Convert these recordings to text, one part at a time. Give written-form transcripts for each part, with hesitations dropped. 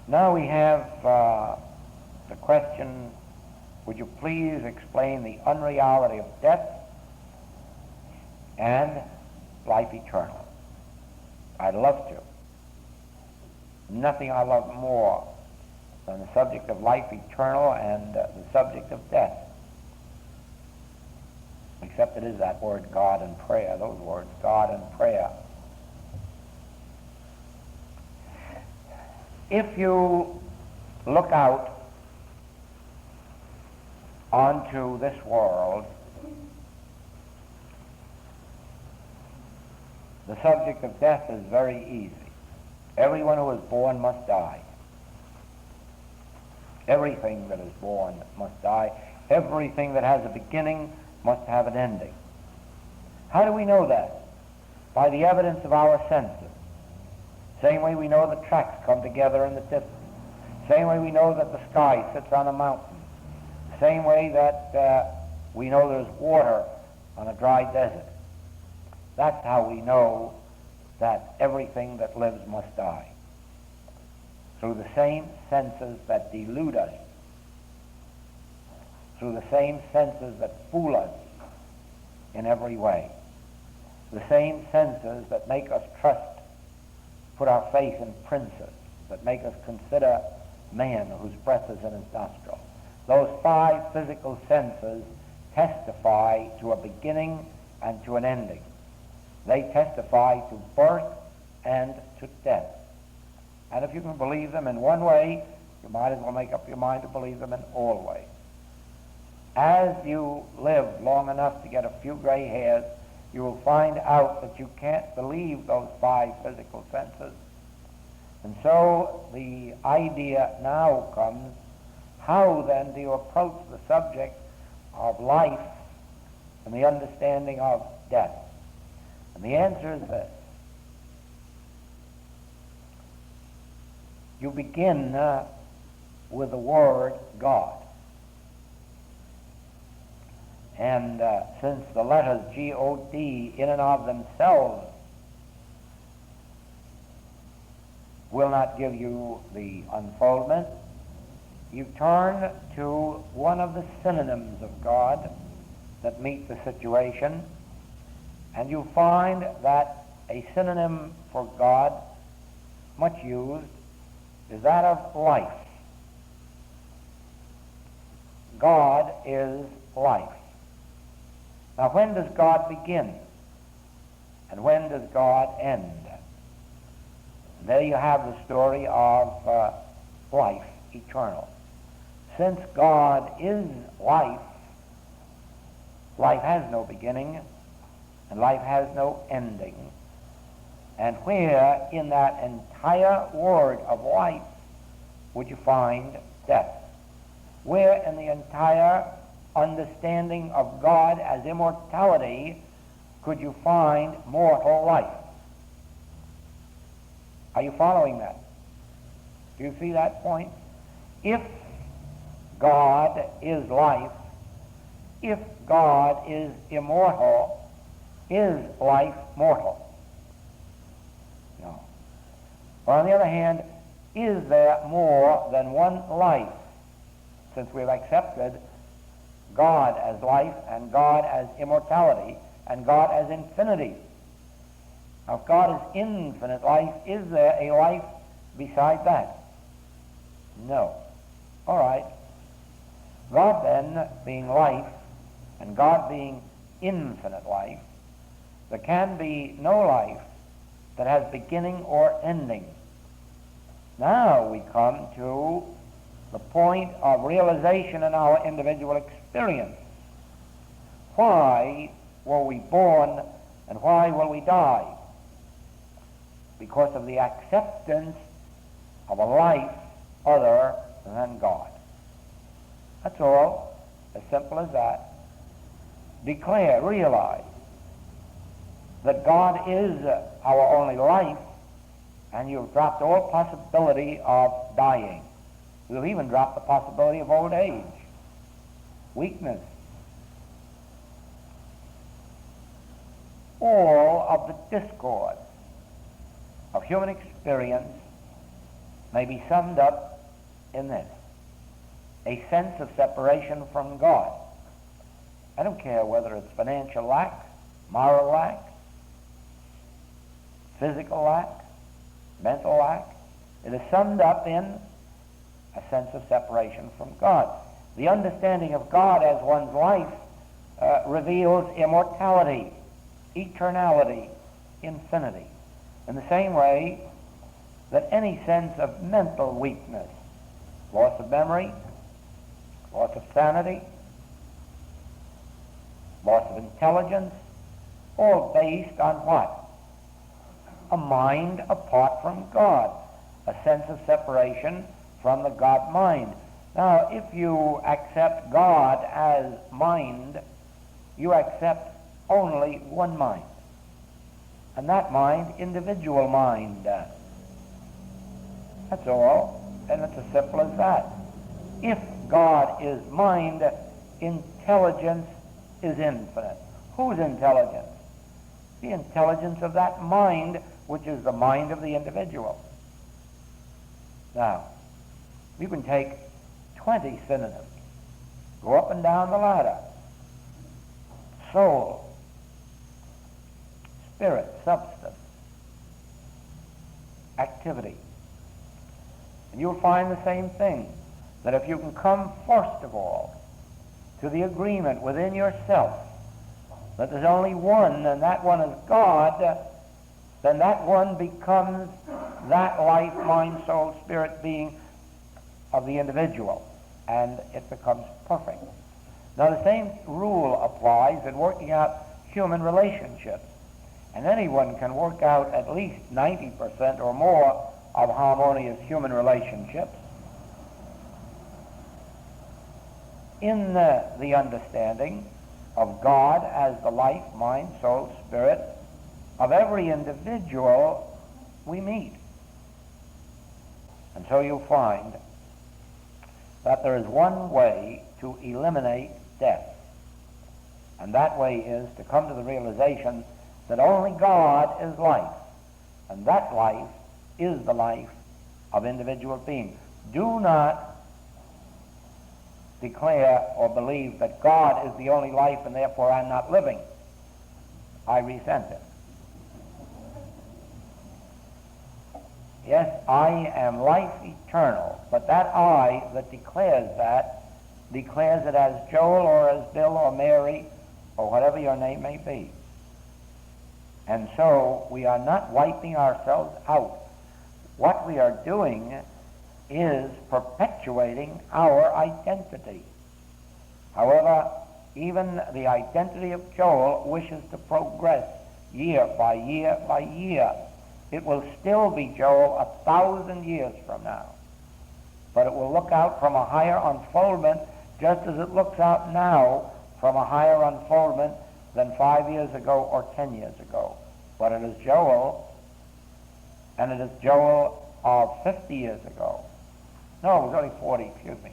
Now we have the question, would you please explain the unreality of death and life eternal? I'd love to. Nothing I love more than the subject of life eternal and the subject of death. Except it is that word God and prayer, those words, God and prayer. If you look out onto this world, the subject of death is very easy. Everyone who is born must die. Everything that is born must die. Everything that has a beginning must have an ending. How do we know that? By the evidence of our senses. Same way we know the tracks come together in the distance. Same way we know that the sky sits on a mountain. Same way that we know there's water on a dry desert. That's how we know that everything that lives must die. Through the same senses that delude us, through the same senses that fool us in every way, the same senses that make us trust, put our faith in princes, that make us consider man whose breath is in his nostril. Those five physical senses testify to a beginning and to an ending. They testify to birth and to death. And if you can believe them in one way, you might as well make up your mind to believe them in all ways. As you live long enough to get a few gray hairs, you will find out that you can't believe those five physical senses. And so the idea now comes, how then do you approach the subject of life and the understanding of death? And the answer is this. You begin with the word God. And since the letters G-O-D in and of themselves will not give you the unfoldment, you turn to one of the synonyms of God that meet the situation, and you find that a synonym for God, much used, is that of life. God is life. Now, when does God begin? And when does God end? And there you have the story of life eternal. Since God is life, life has no beginning, and life has no ending. And where in that entire word of life would you find death? Where in the entire understanding of God as immortality could you find mortal life? Are you following that? Do you see that point? If God is life, if God is immortal, is life mortal? No. Or on the other hand, is there more than one life? Since we've accepted God as life, and God as immortality, and God as infinity. Now, if God is infinite life, is there a life beside that? No. All right. God then being life, and God being infinite life, there can be no life that has beginning or ending. Now we come to the point of realization in our individual experience. Why were we born and why will we die? Because of the acceptance of a life other than God. That's all. As simple as that. Declare, realize that God is our only life, and you've dropped all possibility of dying. We'll even drop the possibility of old age, weakness. All of the discord of human experience may be summed up in this: a sense of separation from God. I don't care whether it's financial lack, moral lack, physical lack, mental lack. It is summed up in a sense of separation from God. The understanding of God as one's life reveals immortality, eternality, infinity. In the same way that any sense of mental weakness, loss of memory, loss of sanity, loss of intelligence, all based on what? A mind apart from God, a sense of separation from the God mind. Now, if you accept God as mind, you accept only one mind. And that mind, individual mind. That's all. And it's as simple as that. If God is mind, intelligence is infinite. Whose intelligence? The intelligence of that mind, which is the mind of the individual. Now, you can take 20 synonyms, go up and down the ladder: soul, spirit, substance, activity. And you'll find the same thing, that if you can come first of all to the agreement within yourself that there's only one, and that one is God, then that one becomes that life, mind, soul, spirit being of the individual, and it becomes perfect. Now, the same rule applies in working out human relationships, and anyone can work out at least 90% or more of harmonious human relationships in the understanding of God as the life, mind, soul, spirit of every individual we meet. And so you'll find that there is one way to eliminate death, and that way is to come to the realization that only God is life, and that life is the life of individual beings. Do not declare or believe that God is the only life and therefore I'm not living. I resent it. Yes, I am life eternal, but that I that declares it as Joel or as Bill or Mary or whatever your name may be. And so we are not wiping ourselves out. What we are doing is perpetuating our identity. However, even the identity of Joel wishes to progress year by year by year. It will still be Joel 1,000 years from now, but it will look out from a higher unfoldment just as it looks out now from a higher unfoldment than 5 years ago or 10 years ago. But it is Joel, and it is Joel of 50 years ago. No, it was only 40, excuse me.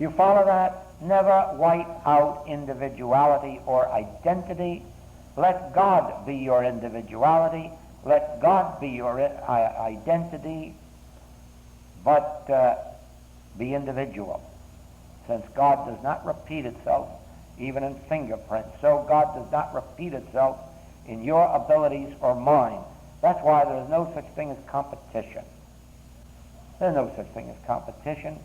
You follow that? Never wipe out individuality or identity. Let God be your individuality. Let God be your identity. But be individual. Since God does not repeat itself even in fingerprints, so God does not repeat itself in your abilities or mine. That's why there is no such thing as competition. There's no such thing as competition.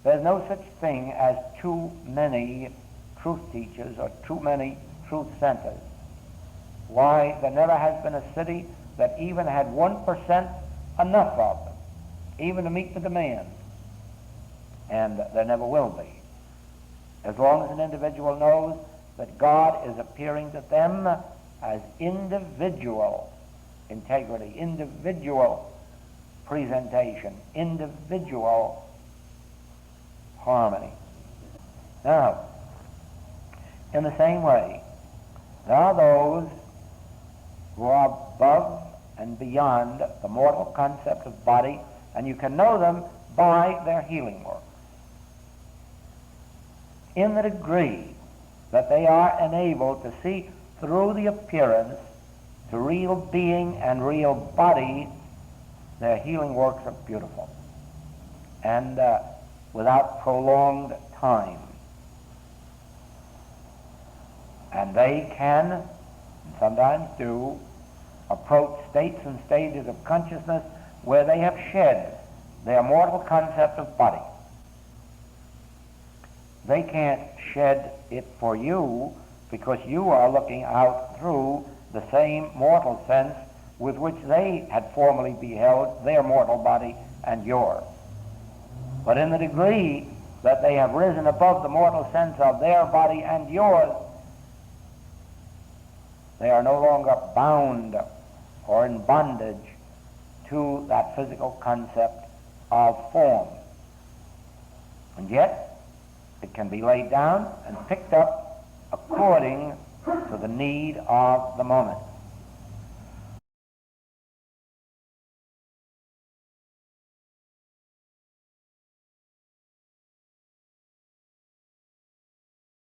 There's no such thing as too many truth teachers or too many truth centers. Why, there never has been a city that even had 1% enough of them, even to meet the demands. And there never will be. As long as an individual knows that God is appearing to them as individual integrity, individual presentation, individual harmony. Now, in the same way, there are those who are above and beyond the mortal concept of body, and you can know them by their healing work. In the degree that they are enabled to see through the appearance to real being and real body, their healing works are beautiful and without prolonged time. And they can, and sometimes do, approach states and stages of consciousness where they have shed their mortal concept of body. They can't shed it for you because you are looking out through the same mortal sense with which they had formerly beheld their mortal body and yours. But in the degree that they have risen above the mortal sense of their body and yours, they are no longer bound or in bondage to that physical concept of form. And yet, it can be laid down and picked up according to the need of the moment.